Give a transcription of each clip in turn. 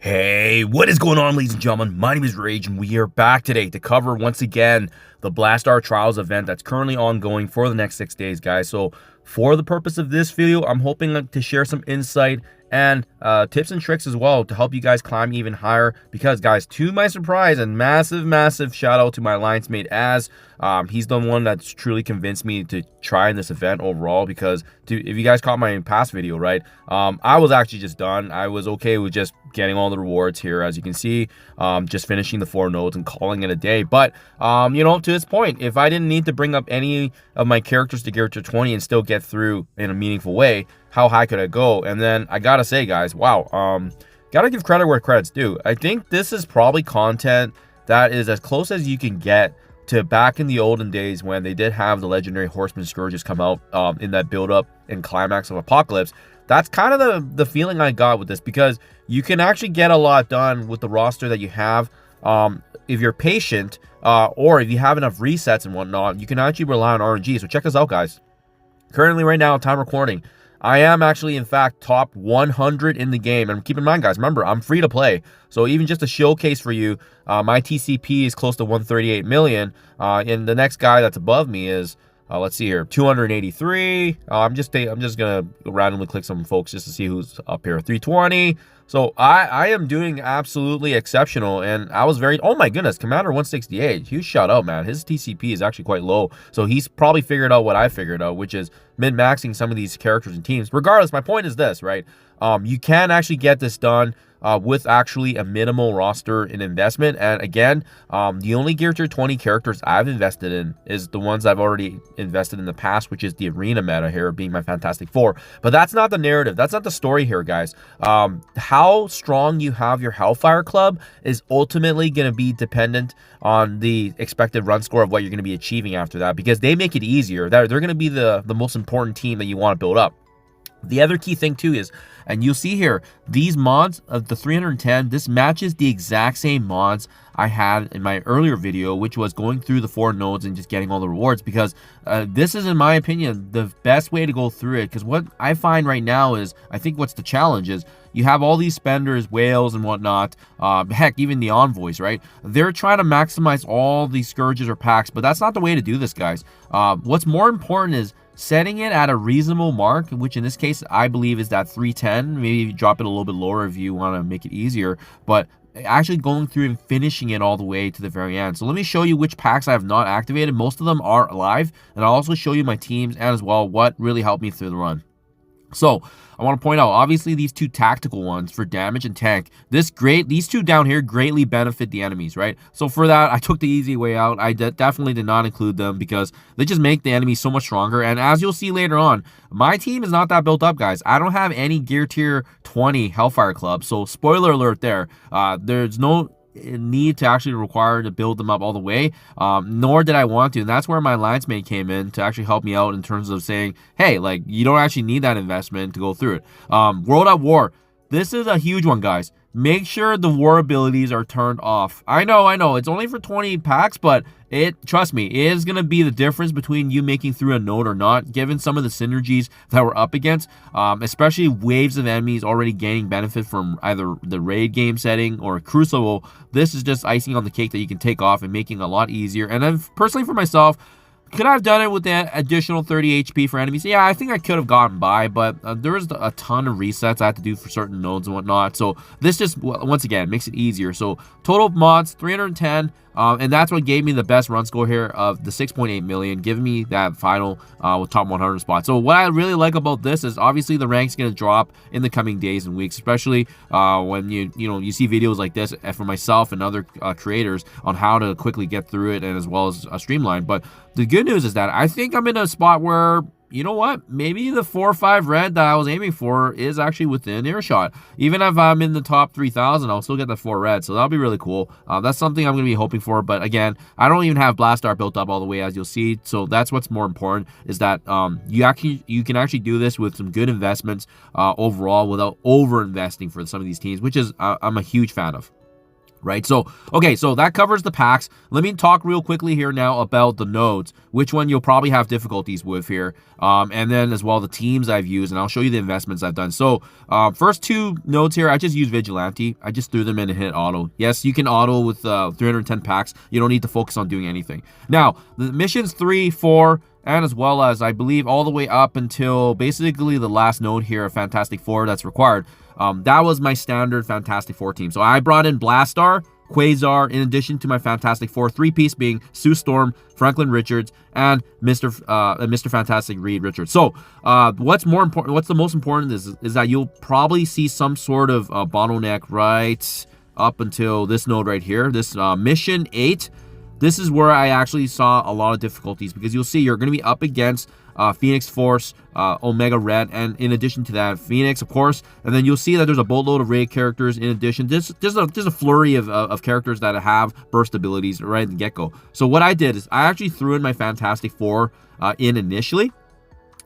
Hey, what is going on, ladies and gentlemen? My name is Rayge, and we are back today to cover once again the Blastaar Trials event that's currently ongoing for the next 6 days, guys. So for the purpose of this video, I'm hoping to share some insight and tips and tricks as well to help you guys climb even higher, because guys, to my surprise, and massive shout out to my alliance mate Az. He's the one that's truly convinced me to try in this event overall, because if you guys caught my past video, right, I was actually just done. I was okay with just getting all the rewards here, as you can see, just finishing the 4 nodes and calling it a day. But you know, to this point, if I didn't need to bring up any of my characters to gear to 20 and still get through in a meaningful way, how high could I go? And then I gotta say, guys, wow, gotta give credit where credit's due. I think this is probably content that is as close as you can get to back in the olden days when they did have the legendary Horsemen Scourges come out in that build-up and climax of Apocalypse. That's kind of the feeling I got with this, because you can actually get a lot done with the roster that you have. If you're patient, or if you have enough resets and whatnot, you can actually rely on RNG. So check this out, guys. Currently, right now, time recording, I am actually, in fact, top 100 in the game. And keep in mind, guys, remember, I'm free to play. So even just a showcase for you, my TCP is close to 138 million. And the next guy that's above me is, let's see here, 283. I'm just gonna randomly click some folks just to see who's up here. 320. So I am doing absolutely exceptional, and I was very, oh my goodness, Commander 168, huge shout out, man. His TCP is actually quite low, so he's probably figured out what I figured out, which is min-maxing some of these characters and teams. Regardless, my point is this, right? You can actually get this done with actually a minimal roster and investment. And again, the only Gear Tier 20 characters I've invested in is the ones I've already invested in the past, which is the arena meta here being my Fantastic Four. But that's not the narrative. That's not the story here, guys. How strong you have your Hellfire Club is ultimately going to be dependent on the expected run score of what you're going to be achieving after that, because they make it easier. They're going to be the most important team that you want to build up. The other key thing too is, and you'll see here, these mods of the 310, this matches the exact same mods I had in my earlier video, which was going through the 4 nodes and just getting all the rewards, because this is, in my opinion, the best way to go through it. Because what I find right now is, I think what's the challenge is, you have all these spenders, whales and whatnot, heck, even the envoys, right? They're trying to maximize all these scourges or packs, but that's not the way to do this, guys. What's more important is setting it at a reasonable mark, which in this case I believe is that 310. Maybe drop it a little bit lower if you want to make it easier, but actually going through and finishing it all the way to the very end. So let me show you which packs I have not activated. Most of them are live, and I'll also show you my teams and as well what really helped me through the run. So I want to point out, obviously, these 2 tactical ones for damage and tank, these 2 down here greatly benefit the enemies, right? So for that, I took the easy way out. I definitely did not include them, because they just make the enemy so much stronger. And as you'll see later on, my team is not that built up, guys. I don't have any Gear Tier 20 Hellfire Club, so spoiler alert there. There's no need to actually require to build them up all the way, nor did I want to. And that's where my alliance mate came in to actually help me out in terms of saying, hey, like, you don't actually need that investment to go through it. World at War, this is a huge one, guys. Make sure the war abilities are turned off. I know, it's only for 20 packs, but trust me, it is going to be the difference between you making through a node or not, given some of the synergies that we're up against, especially waves of enemies already gaining benefit from either the raid game setting or Crucible. This is just icing on the cake that you can take off and making it a lot easier. And then personally for myself, could I have done it with that additional 30 HP for enemies? Yeah, I think I could have gotten by, but there was a ton of resets I had to do for certain nodes and whatnot. So this just, once again, makes it easier. So total mods, 310. And that's what gave me the best run score here of the 6.8 million, giving me that final with top 100 spot. So what I really like about this is, obviously the rank's going to drop in the coming days and weeks, especially when you see videos like this from myself and other creators on how to quickly get through it, and as well as streamline. But the good news is that I think I'm in a spot where, you know what, maybe the 4 or 5 red that I was aiming for is actually within earshot. Even if I'm in the top 3,000, I'll still get the 4 red, so that'll be really cool. That's something I'm going to be hoping for. But again, I don't even have Blastaar built up all the way, as you'll see. So that's what's more important, is that you can actually do this with some good investments overall without over investing for some of these teams, which is I'm a huge fan of. Right, so okay, so that covers the packs. Let me talk real quickly here now about the nodes, which one you'll probably have difficulties with here, and then as well the teams I've used, and I'll show you the investments I've done. So first two nodes here, I just use Vigilante. I just threw them in and hit auto. Yes, you can auto with 310 packs. You don't need to focus on doing anything. Now the missions 3, 4, and as well as I believe all the way up until basically the last node here of Fantastic Four that's required. That was my standard Fantastic Four team. So I brought in Blastaar, Quasar, in addition to my Fantastic Four, three-piece being Sue Storm, Franklin Richards, and Mr. Fantastic Reed Richards. So what's the most important is that you'll probably see some sort of bottleneck right up until this node right here, this mission 8. This is where I actually saw a lot of difficulties, because you'll see you're going to be up against Phoenix Force, Omega Red, and in addition to that, Phoenix, of course. And then you'll see that there's a boatload of Rayge characters in addition. There's a flurry of characters that have burst abilities right at the get-go. So what I did is I actually threw in my Fantastic Four in initially.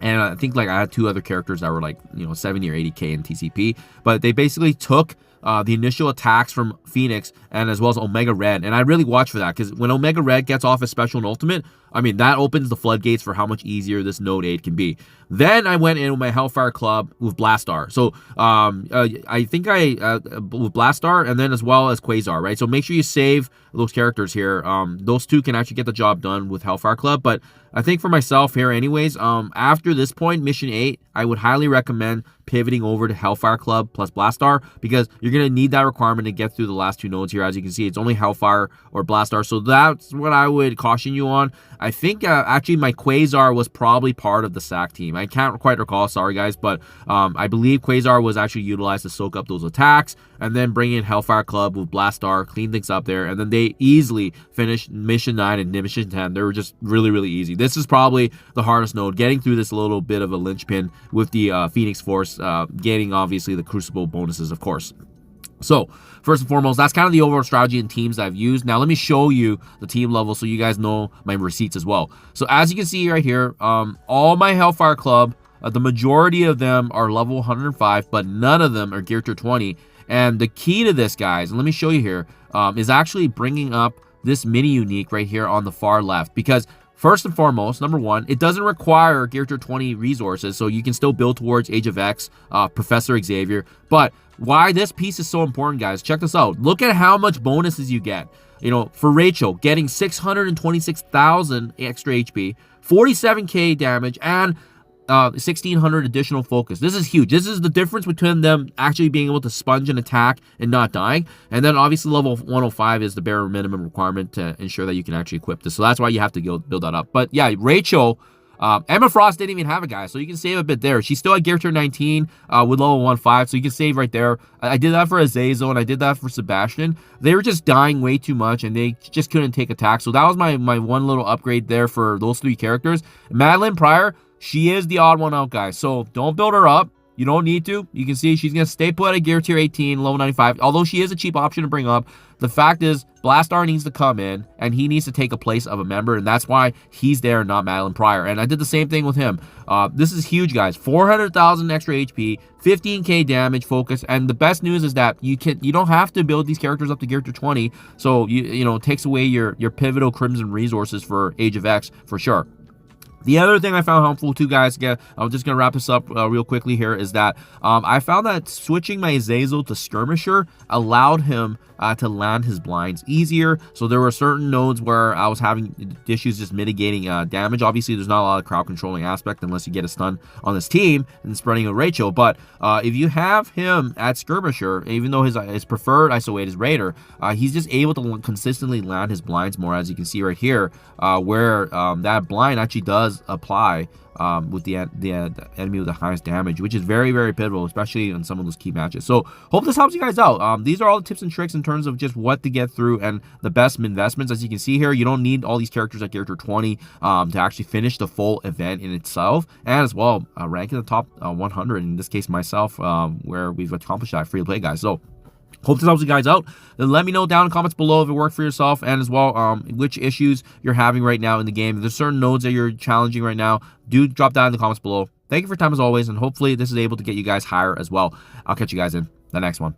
And I think like I had two other characters that were like, 70 or 80k in TCP. But they basically took the initial attacks from Phoenix and as well as Omega Red. And I really watch for that, because when Omega Red gets off his special and ultimate, I mean, that opens the floodgates for how much easier this Node 8 can be. Then I went in with my Hellfire Club with Blastaar. So I think with Blastaar and then as well as Quasar, right? So make sure you save those characters here. Those two can actually get the job done with Hellfire Club. But I think for myself here anyways, after this point, Mission 8, I would highly recommend pivoting over to Hellfire Club plus Blastaar, because you're going to need that requirement to get through the last two nodes here. As you can see, it's only Hellfire or Blastaar. So that's what I would caution you on. I think actually my Quasar was probably part of the SAC team. I can't quite recall, sorry guys, but I believe Quasar was actually utilized to soak up those attacks and then bring in Hellfire Club with Blastaar, clean things up there, and then they easily finished Mission 9 and Mission 10. They were just really, really easy. This is probably the hardest node, getting through this little bit of a linchpin with the Phoenix Force, getting obviously the Crucible bonuses, of course. So first and foremost, that's kind of the overall strategy and teams I've used. Now let me show you the team level so you guys know my receipts as well. So as you can see right here, all my Hellfire Club, the majority of them are level 105, but none of them are geared to 20. And the key to this, guys, and let me show you here, is actually bringing up this mini unique right here on the far left, because first and foremost, number one, it doesn't require Gear Tier 20 resources, so you can still build towards Age of X, Professor Xavier. But why this piece is so important, guys, check this out. Look at how much bonuses you get. For Rachel, getting 626,000 extra HP, 47k damage, and 1,600 additional focus. This is huge. This is the difference between them actually being able to sponge an attack and not dying. And then obviously level 105 is the bare minimum requirement to ensure that you can actually equip this. So that's why you have to build that up. But yeah, Rachel, Emma Frost didn't even have a guy, so you can save a bit there. She's still at Gear Tier 19 with level 15, so you can save right there. I did that for Azazel, and I did that for Sebastian. They were just dying way too much, and they just couldn't take attack. So that was my one little upgrade there for those three characters. Madeline Pryor, she is the odd one out, guys, so don't build her up. You don't need to. You can see she's going to stay put at Gear Tier 18, level 95, although she is a cheap option to bring up. The fact is, Blastaar needs to come in, and he needs to take a place of a member, and that's why he's there and not Madeline Pryor. And I did the same thing with him. This is huge, guys. 400,000 extra HP, 15k damage, focus, and the best news is that you don't have to build these characters up to Gear Tier 20, so it takes away your pivotal Crimson resources for Age of X for sure. The other thing I found helpful too, guys, again, I'm just going to wrap this up real quickly here, is that I found that switching my Azazel to Skirmisher allowed him to land his blinds easier. So there were certain nodes where I was having issues just mitigating damage. Obviously, there's not a lot of crowd controlling aspect unless you get a stun on this team and spreading with Rachel. But if you have him at Skirmisher, even though his preferred ISO 8 is Raider, he's just able to consistently land his blinds more, as you can see right here, where that blind actually does apply with the enemy with the highest damage, which is very, very pivotal, especially in some of those key matches. So hope this helps you guys out. These are all the tips and tricks in terms of just what to get through and the best investments. As you can see here, you don't need all these characters at Gear Tier 20 to actually finish the full event in itself, and as well rank in the top 100, in this case myself, where we've accomplished that free to play, guys. So hope this helps you guys out. Then let me know down in the comments below if it worked for yourself, and as well which issues you're having right now in the game. If there's certain nodes that you're challenging right now, do drop that in the comments below. Thank you for your time as always, and hopefully this is able to get you guys higher as well. I'll catch you guys in the next one.